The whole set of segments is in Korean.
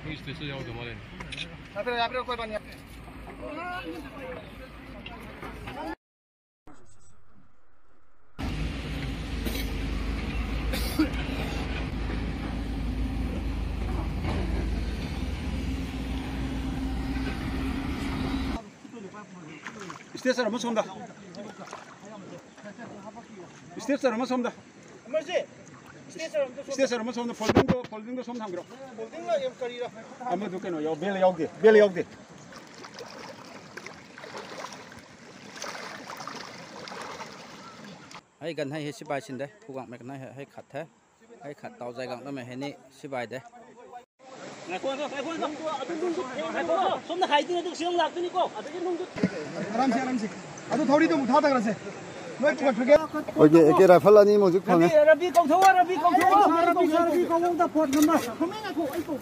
Este se llama Tomaren. Abre कोई बात नहीं 스테이션 한번 쏜다. 스테이션 한번 쏜다. 뭐지? 스테이션 한번 쏜다. 폴딩도 쏜다 그럼. 폴딩가 염거리라. 아무도 그노 요 벨 여기. hay gần hay si bài xin đấy, cố gắng mấy cái này hay khát thế, hay khát tàu dài gặng đó mà hay nè si bài đấy. 손나 하이딩에 좀 수영 놨더니고 아저씨 농도 아람시 아주 더리도 못하다 그러세 왜 그게 이게 라팔라니 뭐지 방에 라비 공통와 라비 공통다 포트마 그러면 그 아이고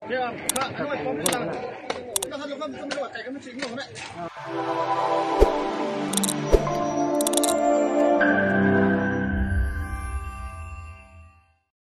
그냥 가, 그거 좀 가지고 가면 좀 더 갈까? 그러면 지금 이거 그래.